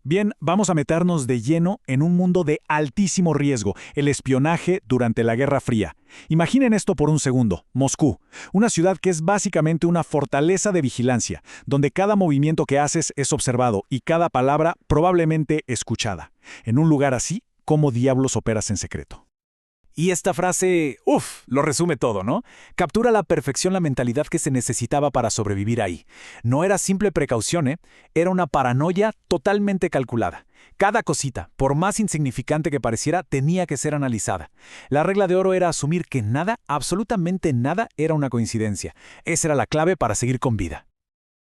Bien, vamos a meternos de lleno en un mundo de altísimo riesgo, el espionaje durante la Guerra Fría. Imaginen esto por un segundo, Moscú, una ciudad que es básicamente una fortaleza de vigilancia, donde cada movimiento que haces es observado y cada palabra probablemente escuchada. En un lugar así, ¿cómo diablos operas en secreto? Y esta frase, lo resume todo, ¿no? Captura a la perfección la mentalidad que se necesitaba para sobrevivir ahí. No era simple precaución, era una paranoia totalmente calculada. Cada cosita, por más insignificante que pareciera, tenía que ser analizada. La regla de oro era asumir que nada, absolutamente nada, era una coincidencia. Esa era la clave para seguir con vida.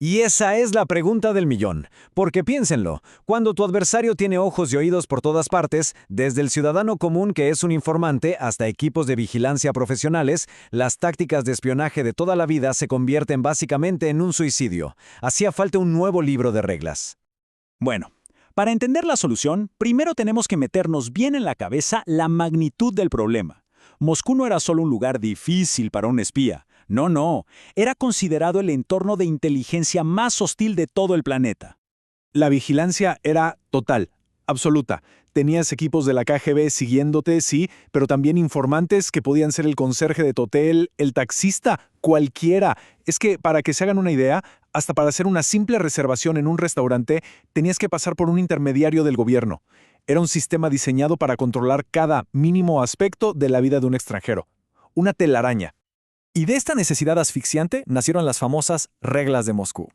Y esa es la pregunta del millón, porque piénsenlo, cuando tu adversario tiene ojos y oídos por todas partes, desde el ciudadano común que es un informante hasta equipos de vigilancia profesionales, las tácticas de espionaje de toda la vida se convierten básicamente en un suicidio. Hacía falta un nuevo libro de reglas. Bueno, para entender la solución, primero tenemos que meternos bien en la cabeza la magnitud del problema. Moscú no era solo un lugar difícil para un espía. No, era considerado el entorno de inteligencia más hostil de todo el planeta. La vigilancia era total, absoluta. Tenías equipos de la KGB siguiéndote, sí, pero también informantes que podían ser el conserje de tu hotel, el taxista, cualquiera. Es que, para que se hagan una idea, hasta para hacer una simple reservación en un restaurante, tenías que pasar por un intermediario del gobierno. Era un sistema diseñado para controlar cada mínimo aspecto de la vida de un extranjero. Una telaraña. Y de esta necesidad asfixiante nacieron las famosas reglas de Moscú.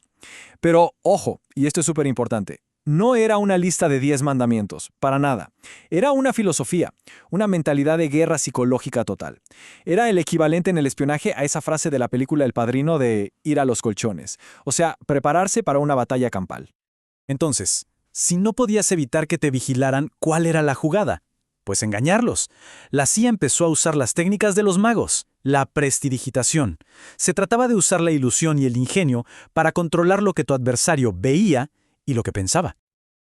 Pero, ojo, y esto es súper importante, no era una lista de 10 mandamientos, para nada. Era una filosofía, una mentalidad de guerra psicológica total. Era el equivalente en el espionaje a esa frase de la película El Padrino de ir a los colchones, o sea, prepararse para una batalla campal. Entonces, si no podías evitar que te vigilaran, ¿cuál era la jugada? Pues engañarlos. La CIA empezó a usar las técnicas de los magos, la prestidigitación. Se trataba de usar la ilusión y el ingenio para controlar lo que tu adversario veía y lo que pensaba.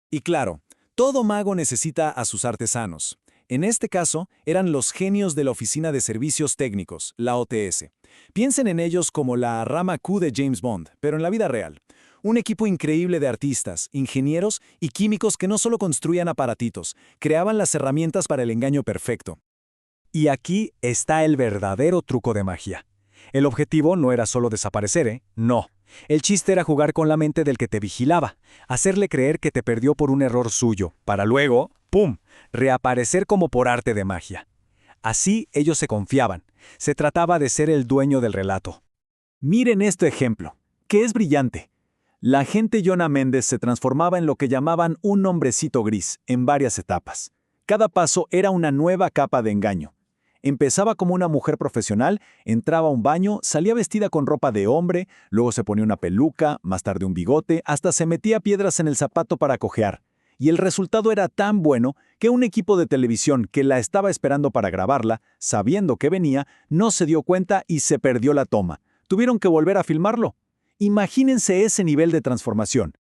Y claro, todo mago necesita a sus artesanos. En este caso, eran los genios de la Oficina de Servicios Técnicos, la OTS. Piensen en ellos como la rama Q de James Bond, pero en la vida real. Un equipo increíble de artistas, ingenieros y químicos que no solo construían aparatitos, creaban las herramientas para el engaño perfecto. Y aquí está el verdadero truco de magia. El objetivo no era solo desaparecer, No. El chiste era jugar con la mente del que te vigilaba, hacerle creer que te perdió por un error suyo, para luego, ¡pum!, reaparecer como por arte de magia. Así ellos se confiaban. Se trataba de ser el dueño del relato. Miren este ejemplo, que es brillante. La agente Yona Méndez se transformaba en lo que llamaban un hombrecito gris, en varias etapas. Cada paso era una nueva capa de engaño. Empezaba como una mujer profesional, entraba a un baño, salía vestida con ropa de hombre, luego se ponía una peluca, más tarde un bigote, hasta se metía piedras en el zapato para cojear. Y el resultado era tan bueno que un equipo de televisión que la estaba esperando para grabarla, sabiendo que venía, no se dio cuenta y se perdió la toma. Tuvieron que volver a filmarlo. Imagínense ese nivel de transformación.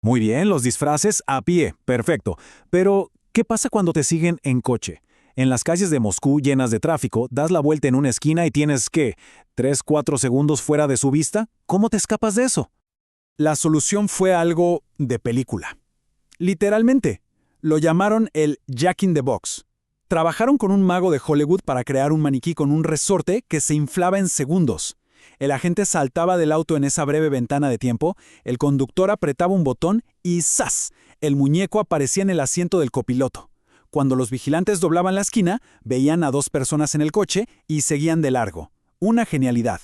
Muy bien, los disfraces a pie, perfecto. Pero, ¿qué pasa cuando te siguen en coche? En las calles de Moscú llenas de tráfico, das la vuelta en una esquina y tienes, ¿qué? ¿3-4 segundos fuera de su vista? ¿Cómo te escapas de eso? La solución fue algo de película. Literalmente, lo llamaron el Jack in the Box. Trabajaron con un mago de Hollywood para crear un maniquí con un resorte que se inflaba en segundos. El agente saltaba del auto en esa breve ventana de tiempo, el conductor apretaba un botón y ¡zas!, el muñeco aparecía en el asiento del copiloto. Cuando los vigilantes doblaban la esquina, veían a 2 personas en el coche y seguían de largo. Una genialidad.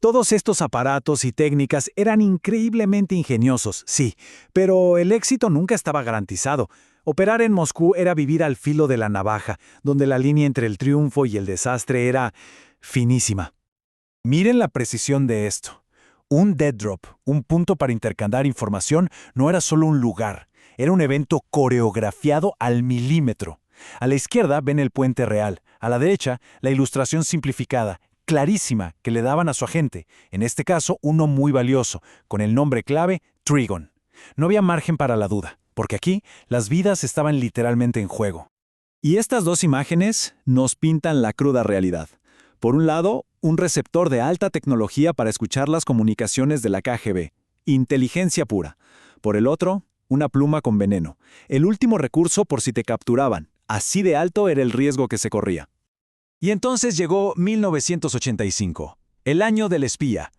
Todos estos aparatos y técnicas eran increíblemente ingeniosos, sí, pero el éxito nunca estaba garantizado. Operar en Moscú era vivir al filo de la navaja, donde la línea entre el triunfo y el desastre era finísima. Miren la precisión de esto. Un dead drop, un punto para intercambiar información, no era solo un lugar, era un evento coreografiado al milímetro. A la izquierda ven el puente real, a la derecha la ilustración simplificada, clarísima, que le daban a su agente, en este caso uno muy valioso, con el nombre clave Trigon. No había margen para la duda, porque aquí las vidas estaban literalmente en juego. Y estas 2 imágenes nos pintan la cruda realidad. Por un lado, un receptor de alta tecnología para escuchar las comunicaciones de la KGB, inteligencia pura. Por el otro, una pluma con veneno. El último recurso por si te capturaban. Así de alto era el riesgo que se corría. Y entonces llegó 1985, el año del espía.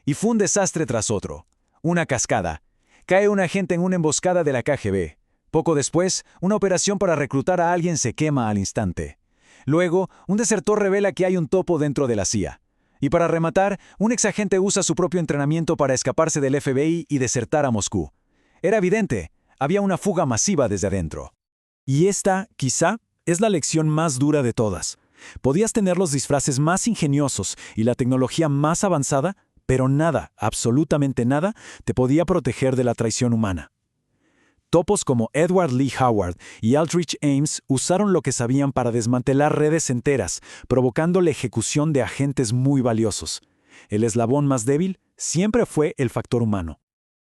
Y fue un desastre tras otro. Una cascada. Cae un agente en una emboscada de la KGB. Poco después, una operación para reclutar a alguien se quema al instante. Luego, un desertor revela que hay un topo dentro de la CIA. Y para rematar, un exagente usa su propio entrenamiento para escaparse del FBI y desertar a Moscú. Era evidente, había una fuga masiva desde adentro. Y esta, quizá, es la lección más dura de todas. Podías tener los disfraces más ingeniosos y la tecnología más avanzada, pero nada, absolutamente nada, te podía proteger de la traición humana. Topos como Edward Lee Howard y Aldrich Ames usaron lo que sabían para desmantelar redes enteras, provocando la ejecución de agentes muy valiosos. El eslabón más débil siempre fue el factor humano.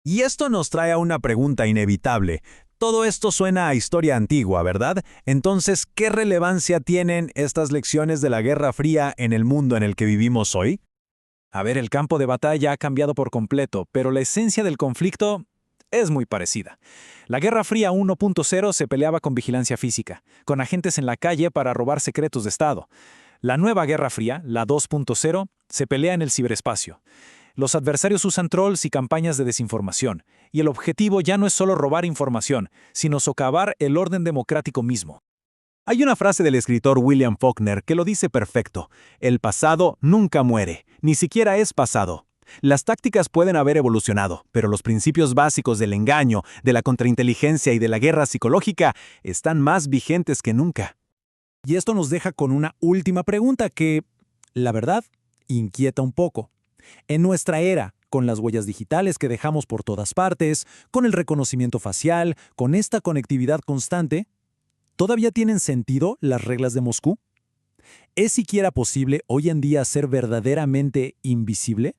Y esto nos trae a una pregunta inevitable. Todo esto suena a historia antigua, ¿verdad? Entonces, ¿qué relevancia tienen estas lecciones de la Guerra Fría en el mundo en el que vivimos hoy? A ver, el campo de batalla ha cambiado por completo, pero la esencia del conflicto es muy parecida. La Guerra Fría 1.0 se peleaba con vigilancia física, con agentes en la calle para robar secretos de Estado. La nueva Guerra Fría, la 2.0, se pelea en el ciberespacio. Los adversarios usan trolls y campañas de desinformación, y el objetivo ya no es solo robar información, sino socavar el orden democrático mismo. Hay una frase del escritor William Faulkner que lo dice perfecto. El pasado nunca muere, ni siquiera es pasado. Las tácticas pueden haber evolucionado, pero los principios básicos del engaño, de la contrainteligencia y de la guerra psicológica están más vigentes que nunca. Y esto nos deja con una última pregunta que, la verdad, inquieta un poco. En nuestra era, con las huellas digitales que dejamos por todas partes, con el reconocimiento facial, con esta conectividad constante, ¿todavía tienen sentido las reglas de Moscú? ¿Es siquiera posible hoy en día ser verdaderamente invisible?